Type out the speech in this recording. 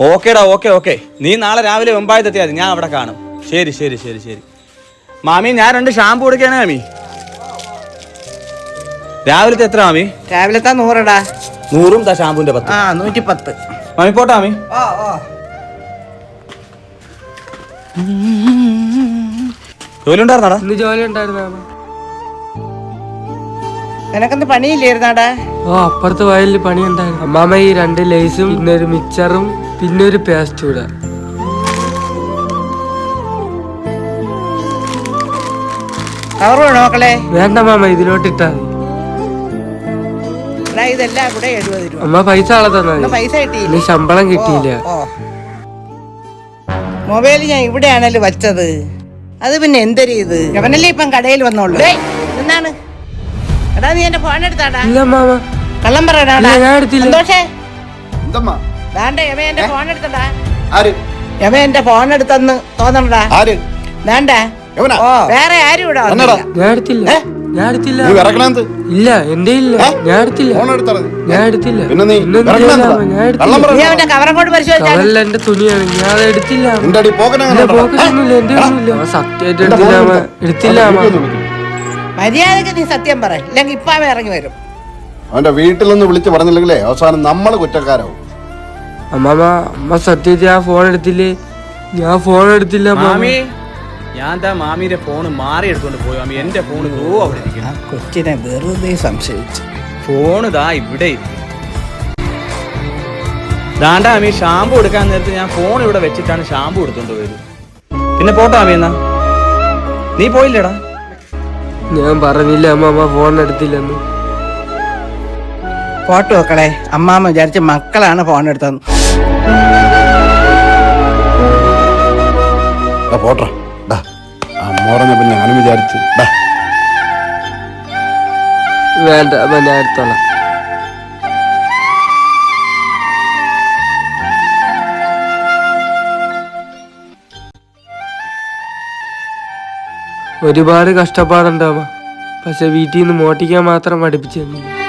ഓക്കേടാ, ഓക്കെ. നീ നാളെ രാവിലെ വെമ്പായത്തെത്തിയാൽ മതി, ഞാൻ അവിടെ കാണും. ശരി. മാമി, ഞാൻ 2 ഷാമ്പു കൊടുക്കാനേ മാമി. രാവിലത്തെ എത്ര മാമി? രാവിലത്തെ 100ടാ. 100ഉം ഷാമ്പുവിന്റെ 10. 110. മാമി പോട്ടാ മാമി. ജോലി ഉണ്ടായിരുന്നാടാ? ഇന്ന് ജോലി ഉണ്ടായിരുന്ന. നിനക്കെന്ത് പണിയില്ലായിരുന്നാടാ? അപ്പുറത്ത് വയലിൽ പണി ഉണ്ടായിരുന്നു. അമ്മാമ ഈ 2 ലേസും പിന്നെ ഒരു മിച്ചറും പിന്നെ ഒരു പേസ്റ്റ് കൂടെ. മക്കളെ വേണ്ട മാമ, ഇതിലോട്ടിട്ടാ ഇതെല്ലാം കൂടെ 70 രൂപ. അമ്മ പൈസ ആളെ തന്നെ. പൈസ കിട്ടിയില്ല, ശമ്പളം കിട്ടിയില്ല. മൊബൈൽ ഞാൻ ഇവിടെയാണല്ലോ വച്ചത്. അത് പിന്നെ എന്തൊരു ഇത് അവനല്ലേ ഇപ്പം കടയിൽ വന്നോളൂ. എന്താണ് എടാ, നീ എന്റെ ഫോൺ എടുത്താടാ? ഇല്ല മാമ, കള്ളം പറയടാ. ഞാൻ എടുത്തില്ല. സന്തോഷേ, യമ എന്റെ ഫോൺ എടുത്തടാ. യമ എന്റെ ഫോൺ എടുത്തെന്ന് തോന്നണടാ. വേറെ ആരും ഇവിടെ ഞാൻ എടുത്തില്ല. ഇല്ല, എന്റെ ഇല്ല. ഞാൻ എടുത്തില്ല. കവറം കൊണ്ട് പരിശോധിച്ചാൽ എന്റെ തുണിയാണ്. ഞാൻ അത് എടുത്തില്ല. പോക്കറ്റൊന്നുമില്ല, എന്റെ ഒന്നുമില്ല. സത്യമായിട്ട് എടുത്തില്ല. മര്യാദക്ക് നീ സത്യം പറ, ഇല്ലെങ്കിൽ ഇപ്പൊ അവൻ ഇറങ്ങി വരും. അവന്റെ വീട്ടിൽ നിന്ന് വിളിച്ച് പറഞ്ഞില്ലെങ്കിലേ അവസാനം നമ്മള് കുറ്റക്കാരാവും. അമ്മ സത്യത്തിൽ ആ ഫോൺ എടുത്തില്ലേ? ഞാൻ ഫോൺ എടുത്തില്ല മാമി. ഞാൻ മാമിയുടെ ഫോണ് മാറി എടുത്തോണ്ട് പോയി മാമി. എന്റെ ഫോണ് അവിടെ ഇരിക്കുന്നു. കൊച്ചിനെ വെറുതെ സംശയിച്ചു. ഫോണ് ദാ ഇവിടെ ഇരിക്കും. ദാണ്ടാ മാമി, ഷാമ്പു എടുക്കാൻ നേരത്ത് ഞാൻ ഫോൺ ഇവിടെ വെച്ചിട്ടാണ് ഷാമ്പു എടുത്തോണ്ട് പോയത്. പിന്നെ പോട്ടാ മാമി. എന്നാ നീ പോയില്ലടാ? ഞാൻ പറഞ്ഞില്ല അമ്മ ഫോൺ എടുത്തില്ലെന്ന്. ഫോട്ടോ വെക്കളെ. അമ്മാമ്മ വിചാരിച്ച മക്കളാണ് ഫോൺ എടുത്തത്. പോട്ടെ, അമ്മ പറഞ്ഞ പിന്നെ ഞാനും വിചാരിച്ചു. വേണ്ട അമ്മ, ഞാൻ എടുത്തോളാം. ഒരുപാട് കഷ്ടപ്പാടുണ്ടാവാ, പക്ഷെ വീട്ടിൽ നിന്ന് മോട്ടിക്കാൻ മാത്രം പഠിപ്പിച്ചു തന്നില്ല.